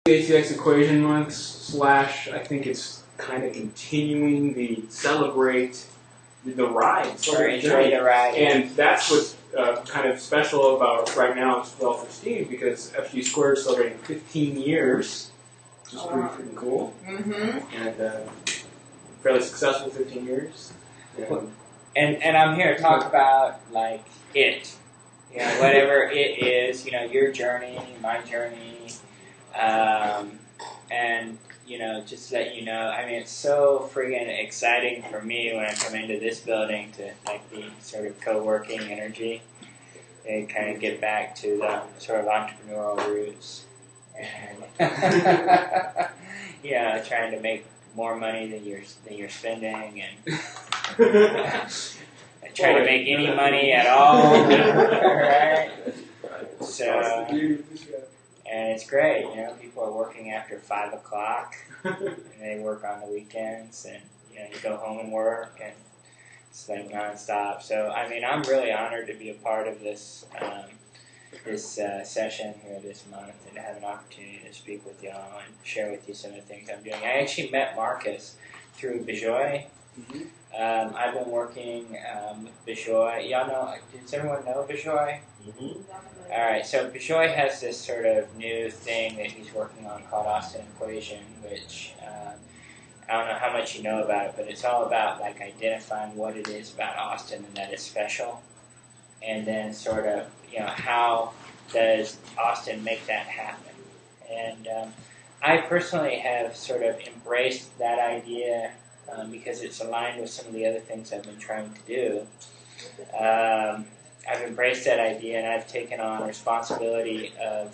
ATX Equation Month / I think it's kind of continuing the celebrate the ride. Enjoy the ride. And that's what's kind of special about right now as well for Steve, because FG Squared is celebrating 15 years, which is pretty cool. And fairly successful 15 years. And I'm here to talk about, like, it. You know, whatever it is, you know, your journey, my journey, and, you know, just let you know, I mean, it's so friggin' exciting for me when I come into this building to, like, the sort of co-working energy and kind of get back to the sort of entrepreneurial roots. And, yeah, trying to make more money than you're spending, and try to make any money at all, right? So, and it's great, you know, people are working after 5 o'clock, and they work on the weekends, and, you know, you go home and work, and it's like nonstop. So, I mean, I'm really honored to be a part of this session here this month, and to have an opportunity to speak with y'all and share with you some of the things I'm doing. I actually met Marcus through Bejoy. I've been working with Bejoy. Y'all know, does everyone know Bejoy? All right, so Bejoy has this sort of new thing that he's working on called Austin Equation, which I don't know how much you know about it, but it's all about, like, identifying what it is about Austin and that is special, and then sort of, you know, how does Austin make that happen? And I personally have sort of embraced that idea because it's aligned with some of the other things I've been trying to do. I've embraced that idea, and I've taken on responsibility of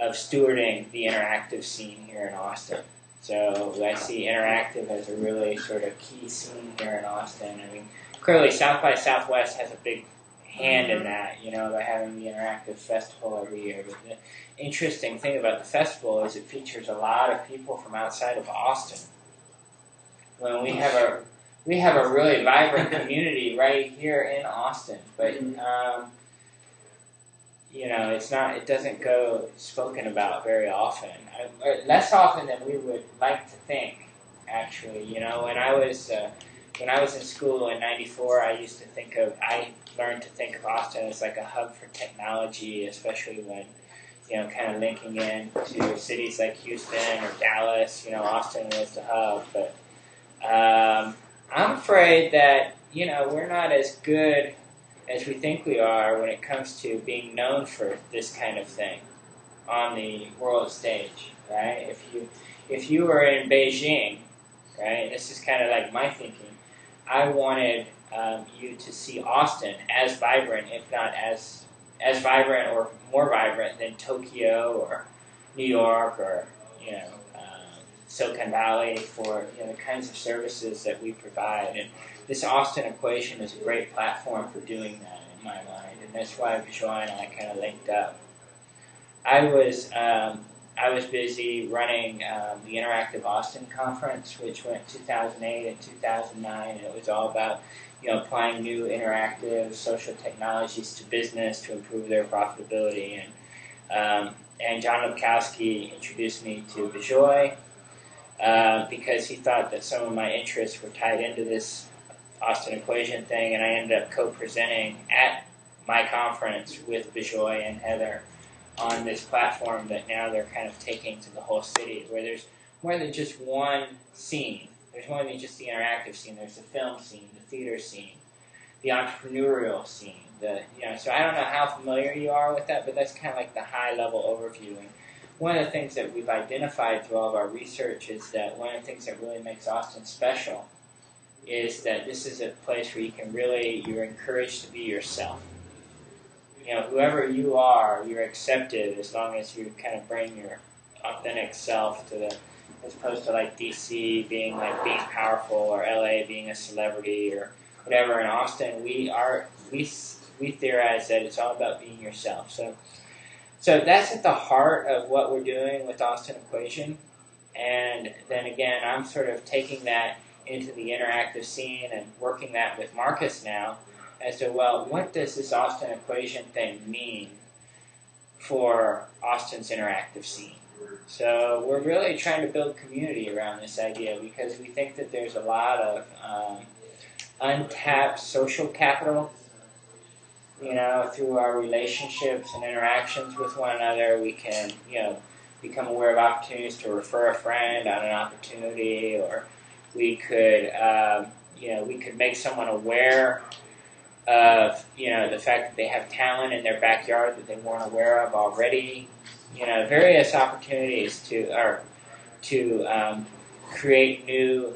stewarding the interactive scene here in Austin. So I see interactive as a really sort of key scene here in Austin. I mean, clearly South by Southwest has a big hand in that, you know, by having the interactive festival every year. But the interesting thing about the festival is it features a lot of people from outside of Austin. When we have a really vibrant community right here in Austin, but you know, it doesn't go spoken about very often, less often than we would like to think. Actually, you know, when I was in school in '94, I learned to think of Austin as like a hub for technology, especially when, you know, kind of linking in to cities like Houston or Dallas. You know, Austin was the hub, but I'm afraid that, you know, we're not as good as we think we are when it comes to being known for this kind of thing on the world stage, right? If you were in Beijing, right, this is kind of like my thinking, I wanted you to see Austin as vibrant, if not as vibrant or more vibrant than Tokyo or New York or, you know, Silicon Valley for, you know, the kinds of services that we provide. And this Austin Equation is a great platform for doing that in my mind, and that's why Bejoy and I kind of linked up. I was busy running the Interactive Austin Conference, which went 2008 and 2009, and it was all about, you know, applying new interactive social technologies to business to improve their profitability. And John Lukowski introduced me to Bejoy because he thought that some of my interests were tied into this Austin Equation thing, and I ended up co-presenting at my conference with Bejoy and Heather on this platform that now they're kind of taking to the whole city, where there's more than just one scene. There's more than just the interactive scene. There's the film scene, the theater scene, the entrepreneurial scene. So I don't know how familiar you are with that, but that's kind of like the high-level overview. And one of the things that we've identified through all of our research is that one of the things that really makes Austin special is that this is a place where you're encouraged to be yourself. You know, whoever you are, you're accepted as long as you kind of bring your authentic self to the, as opposed to like DC being powerful or LA being a celebrity or whatever. In Austin, we theorize that it's all about being yourself. So that's at the heart of what we're doing with Austin Equation. And then again, I'm sort of taking that into the interactive scene and working that with Marcus now as to, well, what does this Austin Equation thing mean for Austin's interactive scene? So we're really trying to build community around this idea because we think that there's a lot of untapped social capital. You know, through our relationships and interactions with one another, we can, you know, become aware of opportunities to refer a friend on an opportunity, or we could, you know, we could make someone aware of, you know, the fact that they have talent in their backyard that they weren't aware of already. You know, various opportunities to create new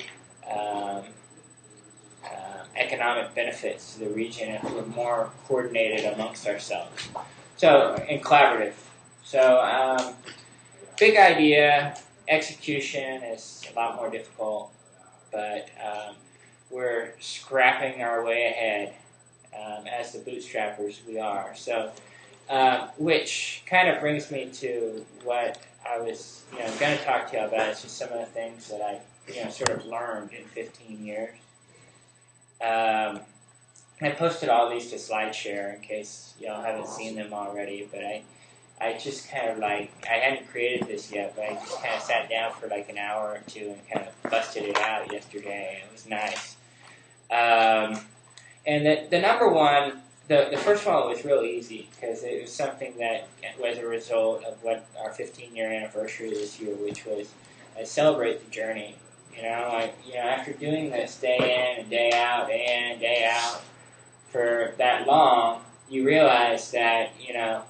economic benefits to the region if we're more coordinated amongst ourselves. So, and collaborative. So, big idea. Execution is a lot more difficult, but we're scrapping our way ahead as the bootstrappers we are. So, which kind of brings me to what I was, you know, going to talk to you about. It's just some of the things that I, you know, sort of learned in 15 years. I posted all these to SlideShare in case y'all haven't seen them already, but I just kind of like, I hadn't created this yet, but I just kind of sat down for like an hour or two and kind of busted it out yesterday. It was nice. And the number one, the first one was real easy because it was something that was a result of what our 15-year anniversary this year, which was I celebrate the journey. You know, after doing this day in and day out for that long, you realize that, you know,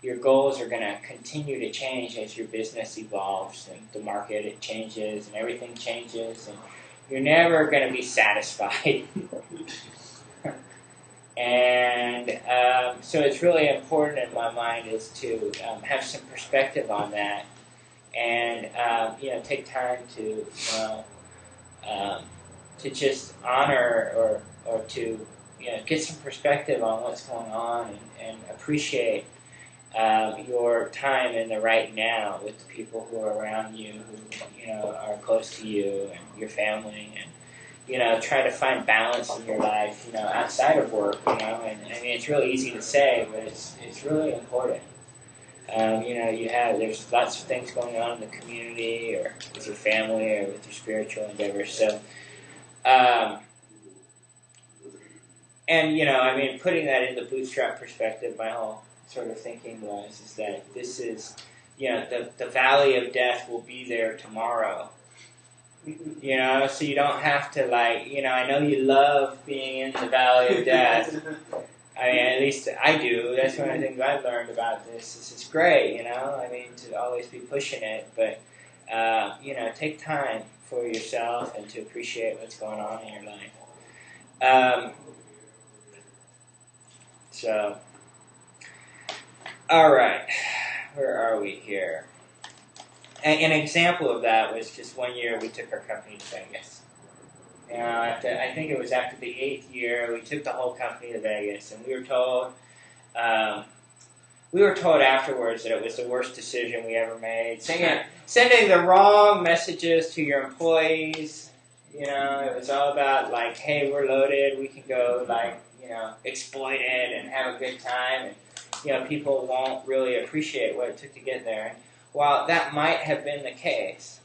your goals are going to continue to change as your business evolves and the market, it changes and everything changes and you're never going to be satisfied. And so it's really important in my mind is to have some perspective on that. And you know, take time to just honor or to, you know, get some perspective on what's going on and appreciate your time in the right now with the people who are around you, who, you know, are close to you and your family, and, you know, try to find balance in your life, you know, outside of work, you know. And I mean, it's really easy to say, but it's really important. You know, there's lots of things going on in the community or with your family or with your spiritual endeavors. So, and, you know, I mean, putting that in the bootstrap perspective, my whole sort of thinking is that this is, you know, the valley of death will be there tomorrow. You know, so you don't have to, like, you know, I know you love being in the valley of death. I mean, at least I do. That's one of the things I've learned about this. This is great, you know. I mean, to always be pushing it, but you know, take time for yourself and to appreciate what's going on in your life. So, all right, where are we here? An example of that was just one year we took our company to Vegas. You know, I think it was after the 8th year, we took the whole company to Vegas, and we were told afterwards that it was the worst decision we ever made. Sending the wrong messages to your employees. You know, it was all about like, hey, we're loaded, we can go like, you know, exploit it and have a good time, and you know, people won't really appreciate what it took to get there. And while that might have been the case,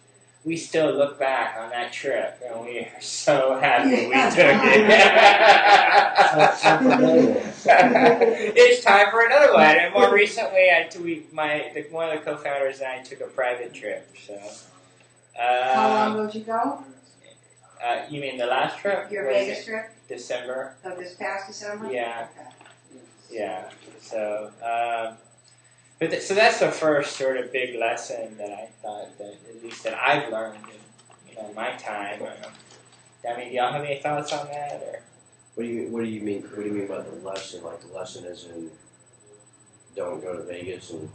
we still look back on that trip and we are so happy we took it. It's time for another one. And more recently, one of the co-founders and I took a private trip. So, how long ago did you go? You mean the last trip? Your Vegas trip? December. Of this past December? Yeah. Okay. Yeah. So, so that's the first sort of big lesson that I thought that at least that I've learned in, you know, my time. I mean, do y'all have any thoughts on that, or? What do you mean? What do you mean by the lesson? Like the lesson is in don't go to Vegas and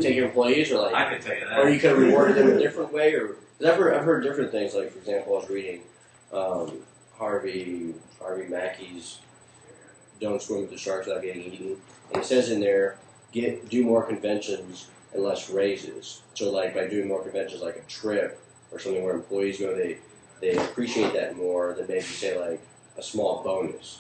take your employees, or like I can tell you that. Or you could have rewarded them a different way, or I've heard different things. Like for example, I was reading Harvey Mackey's "Don't Swim with the Sharks Without Getting Eaten," and it says in there, do more conventions and less raises. So like by doing more conventions, like a trip or something where employees go, they appreciate that more than maybe say like a small bonus.